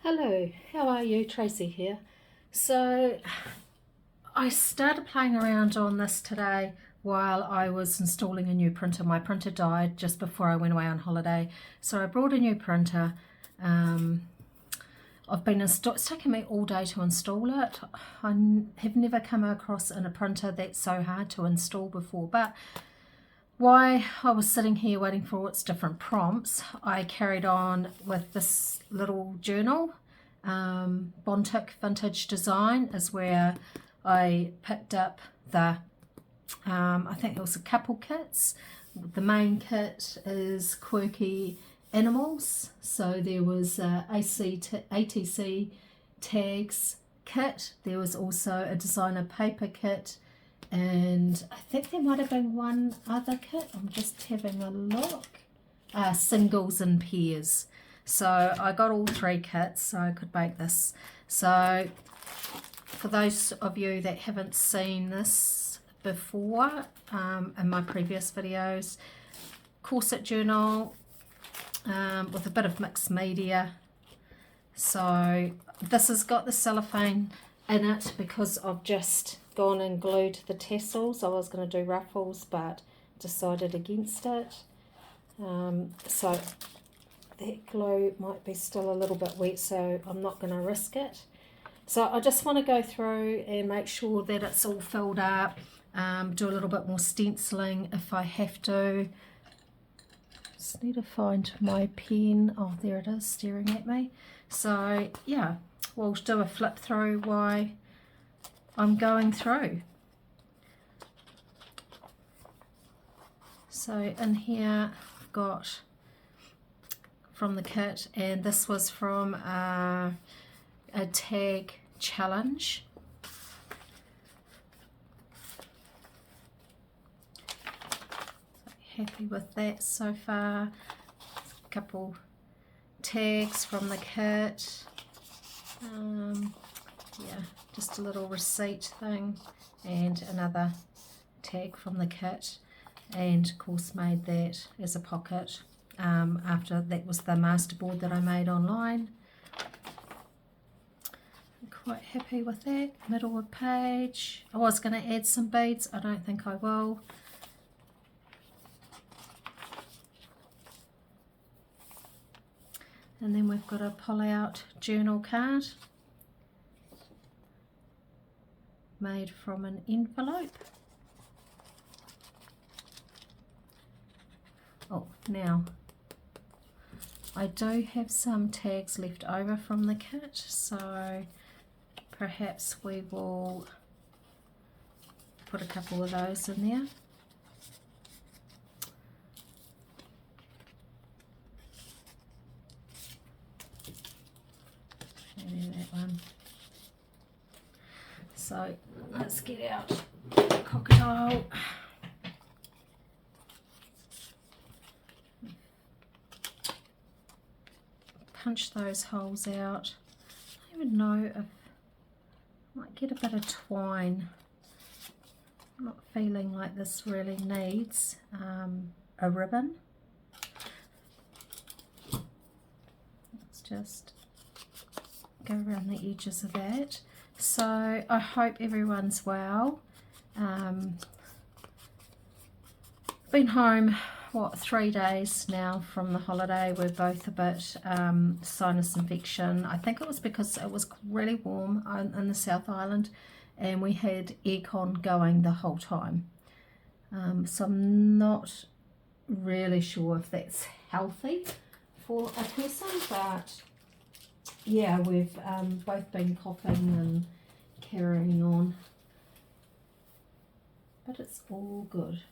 Hello, how are you? Tracy here. So I started playing around on this today while I was installing a new printer. My printer died just before I went away on holiday, so I brought a new printer. It's taken me all day to install it. I have never come across in a printer that's so hard to install before, but while I was sitting here waiting for all its different prompts, I carried on with this little journal. Bontik Vintage Design is where I picked up the, I think it was a couple kits. The main kit is Quirky Animals, so there was ATC tags kit, there was also a designer paper kit, and I think there might have been one other kit. I'm just having a look. Singles and pairs. So I got all three kits so I could make this. So for those of you that haven't seen this before in my previous videos, corset journal with a bit of mixed media. So this has got the cellophane in it because I've just gone and glued the tassels. I was going to do ruffles but decided against it. So that glue might be still a little bit wet, so I'm not going to risk it. So I just want to go through and make sure that it's all filled up, do a little bit more stenciling if I have to. Just need to find my pen. Oh, there it is, staring at me. So yeah, we'll do a flip through while I'm going through. So in here I've got from the kit, and this was from a tag challenge. Happy with that so far. A couple tags from the kit. Yeah, just a little receipt thing and another tag from the kit, and of course made that as a pocket after that was the masterboard that I made online. I'm quite happy with that. Middle of page. I was going to add some beads, I don't think I will. And then we've got a pull out journal card made from an envelope. Oh, now I do have some tags left over from the kit, so perhaps we will put a couple of those in there. Maybe that one. So let's get out the crocodile. Punch those holes out. I don't even know if I might get a bit of twine. I'm not feeling like this really needs a ribbon. Let's just go around the edges of that. So I hope everyone's well. Been home, what, 3 days now from the holiday. We're both a bit sinus infection. I think it was because it was really warm in the South Island and we had aircon going the whole time. So I'm not really sure if that's healthy for a person, but yeah, we've both been coughing and carrying on, but it's all good.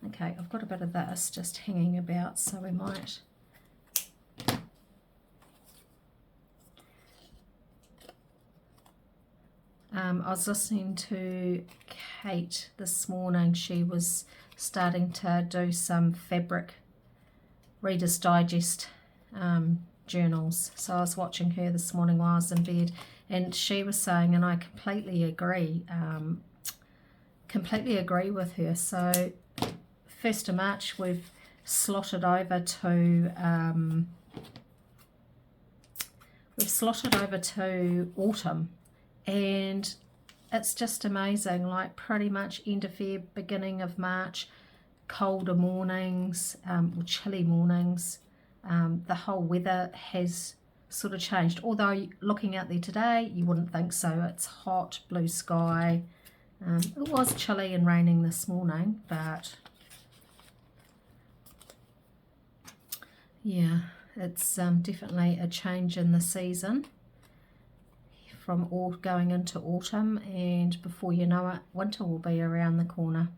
Okay, I've got a bit of this just hanging about, so we might I was listening to Kate this morning. She was starting to do some fabric Reader's Digest journals, so I was watching her this morning while I was in bed, and she was saying, and I completely agree with her. So 1st of March we've slotted over to we've slotted over to autumn, and it's just amazing, like pretty much end of Feb, beginning of March, colder mornings, or chilly mornings. The whole weather has sort of changed, although looking out there today you wouldn't think so. It's hot, blue sky. It was chilly and raining this morning, but yeah, it's definitely a change in the season from all going into autumn, and before you know it, winter will be around the corner,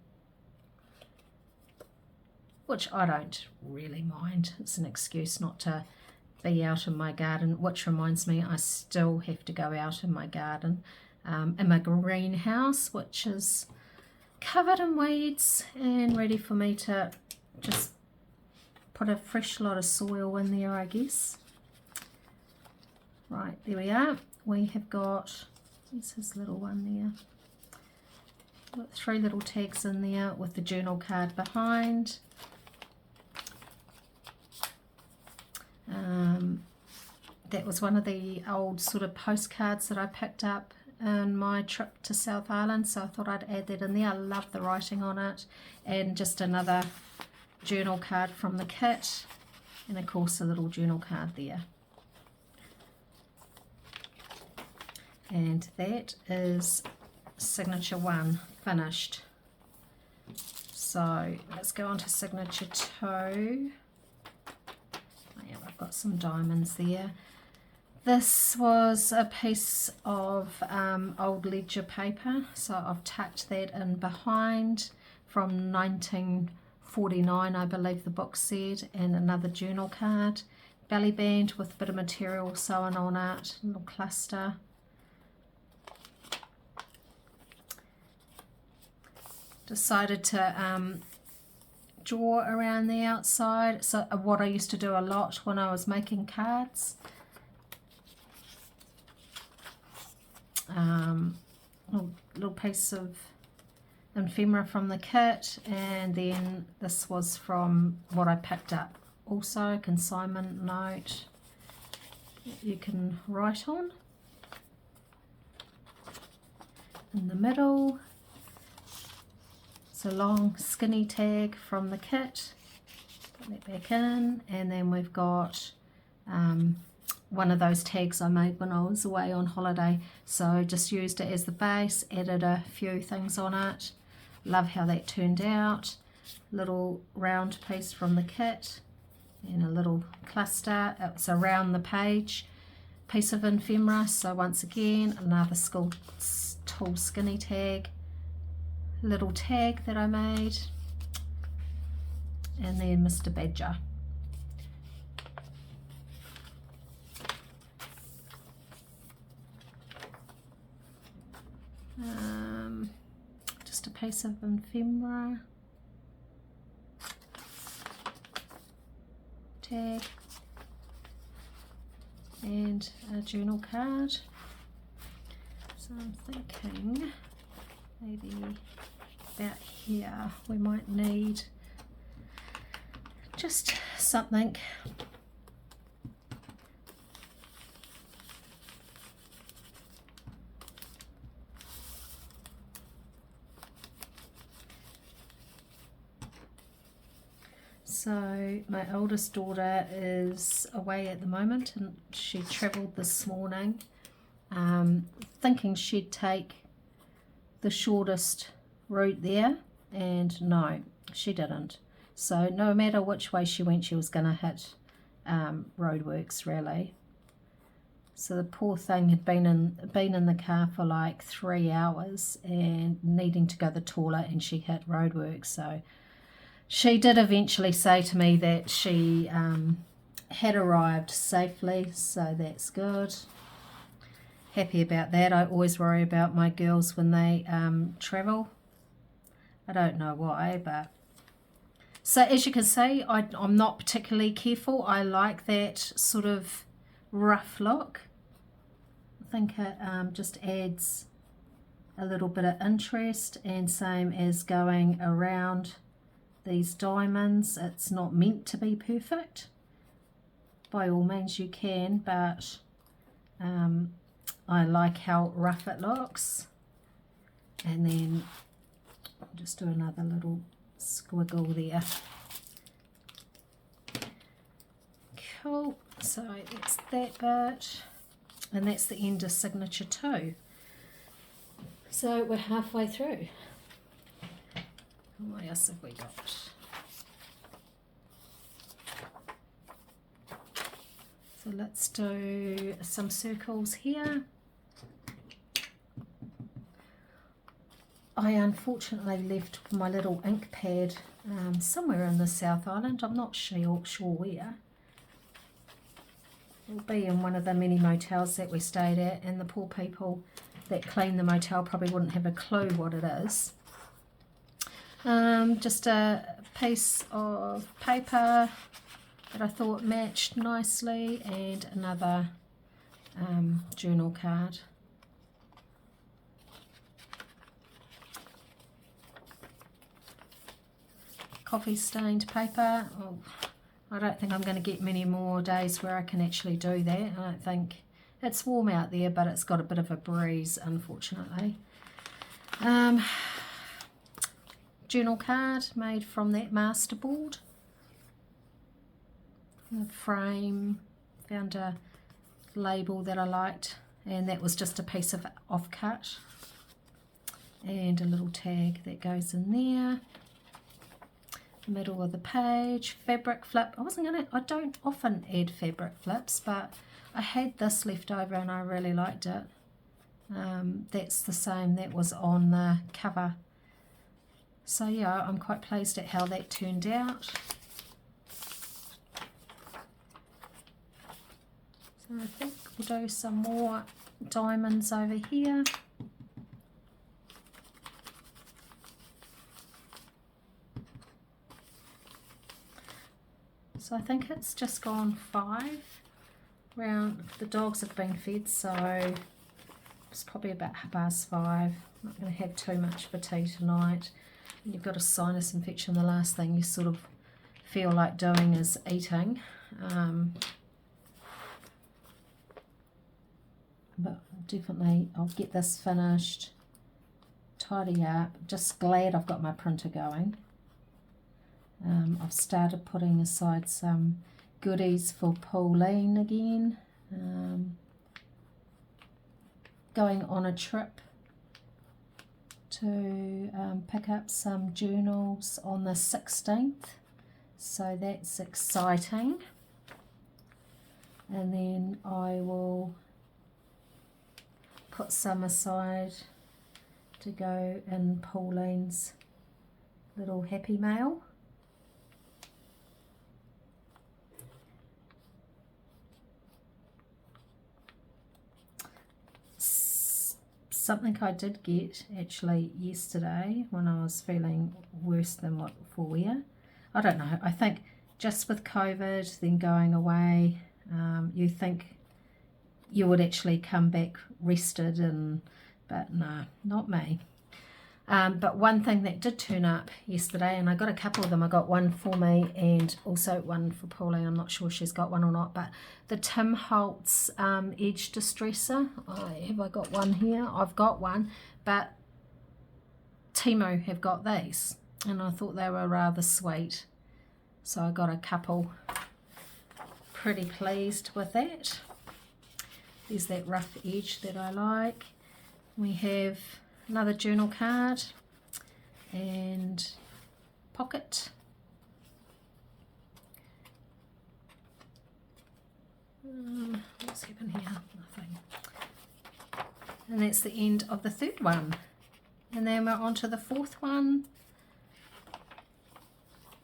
which I don't really mind. It's an excuse not to be out in my garden, which reminds me I still have to go out in my garden, in my greenhouse, which is covered in weeds and ready for me to just put a fresh lot of soil in there, I guess. Right, there we are. We have got, there's his little one there. Got 3 little tags in there with the journal card behind. That was one of the old sort of postcards that I picked up in my trip to South Island, so I thought I'd add that in there. I love the writing on it, and just another journal card from the kit, and of course a little journal card there. And that is signature 1 finished. So let's go on to signature 2. Yeah, I've got some diamonds there. This was a piece of old ledger paper, so I've tucked that in behind, from 1949 I believe the book said, and another journal card, belly band with a bit of material sewn on it, a little cluster. Decided to draw around the outside, so what I used to do a lot when I was making cards. Little piece of ephemera from the kit, and then this was from what I picked up, also a consignment note that you can write on. In the middle, it's a long skinny tag from the kit. Put that back in, and then we've got one of those tags I made when I was away on holiday, so just used it as the base, added a few things on it. Love how that turned out. Little round piece from the kit and a little cluster. It's around the page piece of ephemera, so once again another school tool skinny tag, little tag that I made, and then Mr. Badger. Just a piece of ephemera, tag, and a journal card. So I'm thinking maybe about here we might need just something So my oldest daughter is away at the moment, and she travelled this morning thinking she'd take the shortest route there, and no, she didn't. So no matter which way she went, she was going to hit roadworks, really. So the poor thing had been in the car for like 3 hours and needing to go the taller, and she hit roadworks. So she did eventually say to me that she had arrived safely, so that's good. Happy about that. I always worry about my girls when they travel. I don't know why, but... So as you can see, I'm not particularly careful. I like that sort of rough look. I think it just adds a little bit of interest, and same as going around these diamonds. It's not meant to be perfect. By all means you can, but I like how rough it looks. And then I'll just do another little squiggle there. Cool, so that's that bit, and that's the end of signature 2. So we're halfway through. What else have we got? So let's do some circles here. I unfortunately left my little ink pad somewhere in the South Island. I'm not sure where. It'll be in one of the many motels that we stayed at, and the poor people that clean the motel probably wouldn't have a clue what it is. Just a piece of paper that I thought matched nicely, and another journal card. Coffee stained paper. Oh, I don't think I'm going to get many more days where I can actually do that. I don't think it's warm out there, but it's got a bit of a breeze, unfortunately. Journal card made from that masterboard. The frame, found a label that I liked, and that was just a piece of offcut, and a little tag that goes in there. Middle of the page, fabric flip. I don't often add fabric flips, but I had this left over and I really liked it. That's the same that was on the cover. So yeah, I'm quite pleased at how that turned out. So I think we'll do some more diamonds over here. So I think it's just gone 5 round. The dogs have been fed, so it's probably about 5:30. I'm not going to have too much for tea tonight. When you've got a sinus infection, the last thing you sort of feel like doing is eating. But definitely I'll get this finished, tidy up. Just glad I've got my printer going. I've started putting aside some goodies for Pauline again. Going on a trip to pick up some journals on the 16th, so that's exciting. And then I will put some aside to go in Pauline's little happy mail. Something I did get actually yesterday when I was feeling worse than what for wear. I don't know, I think just with COVID then going away, you think you would actually come back rested, but no, not me. But one thing that did turn up yesterday, and I got a couple of them. I got one for me and also one for Pauline. I'm not sure if she's got one or not, but the Tim Holtz Edge Distresser. Have I got one here? I've got one, but Timo have got these, and I thought they were rather sweet. So I got a couple. Pretty pleased with that. There's that rough edge that I like. We have another journal card and pocket. What's happened here? Nothing. And that's the end of the 3rd one. And then we're on to the 4th one.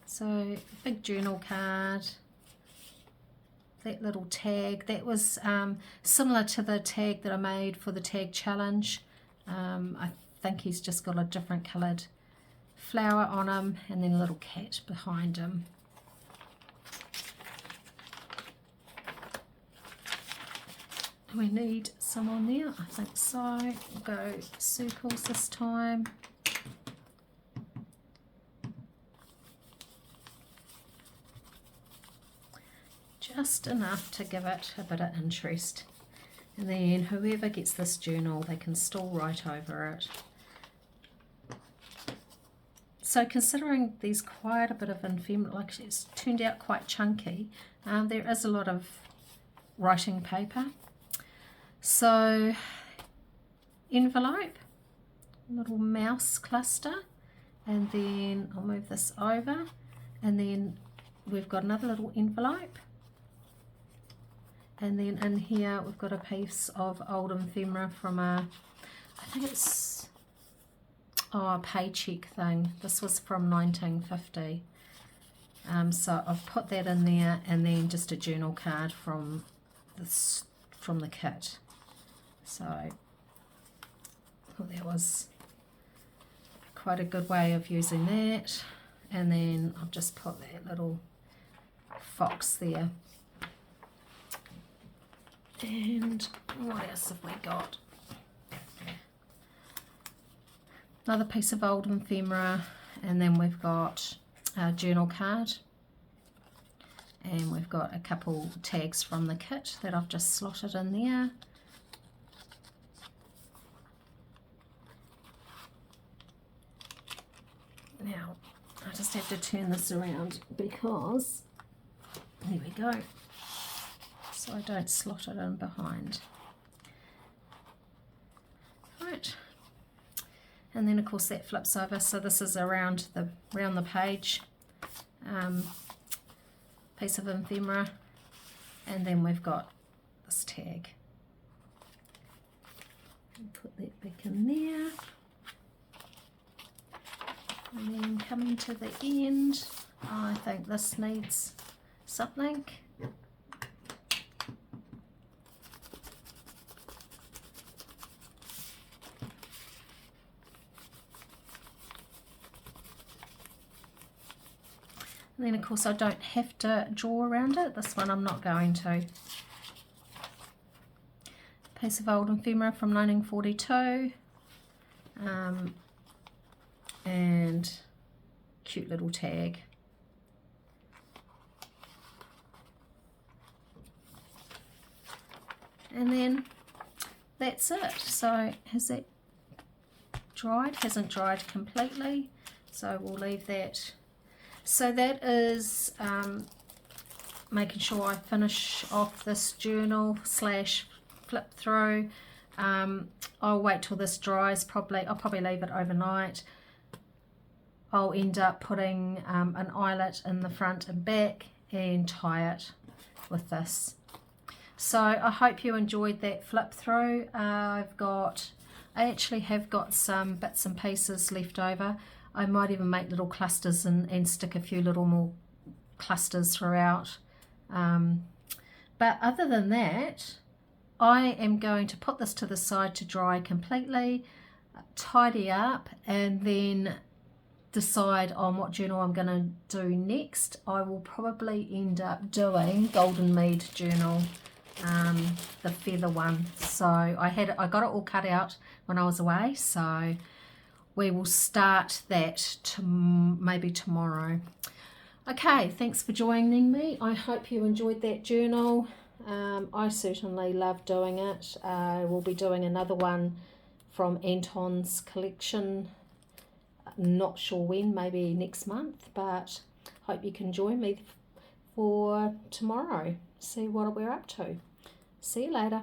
So big journal card. That little tag, that was similar to the tag that I made for the tag challenge. I think he's just got a different coloured flower on him, and then a little cat behind him. We need some on there, I think so. We'll go circles this time. Just enough to give it a bit of interest. And then whoever gets this journal, they can still write over it. So considering there's quite a bit of ephemera, like it's turned out quite chunky, there is a lot of writing paper. So envelope, little mouse cluster, and then I'll move this over, and then we've got another little envelope, and then in here we've got a piece of old ephemera from a, I think it's a paycheck thing. This was from 1950. So I've put that in there, and then just a journal card from this, from the kit. So I thought that was quite a good way of using that. And then I've just put that little fox there. And what else have we got? Another piece of old ephemera, and then we've got a journal card, and we've got a couple tags from the kit that I've just slotted in there. Now I just have to turn this around because there we go, so I don't slot it in behind. Right. And then of course that flips over, so this is around the page, piece of ephemera, and then we've got this tag. Put that back in there, and then coming to the end, I think this needs something. And then of course I don't have to draw around it. This one I'm not going to. Piece of old ephemera from 1942. And cute little tag. And then that's it. So has that dried? Hasn't dried completely. So we'll leave that. So that is making sure I finish off this journal / flip through. I'll wait till this dries. I'll probably leave it overnight. I'll end up putting an eyelet in the front and back and tie it with this. So I hope you enjoyed that flip through. I actually have got some bits and pieces left over. I might even make little clusters and stick a few little more clusters throughout. But other than that, I am going to put this to the side to dry completely, tidy up, and then decide on what journal I'm going to do next. I will probably end up doing Golden Mead journal, the feather one. So I got it all cut out when I was away, so we will start that maybe tomorrow. Okay, thanks for joining me. I hope you enjoyed that journal. I certainly love doing it. We'll be doing another one from Anton's collection. Not sure when, maybe next month, but hope you can join me for tomorrow. See what we're up to. See you later.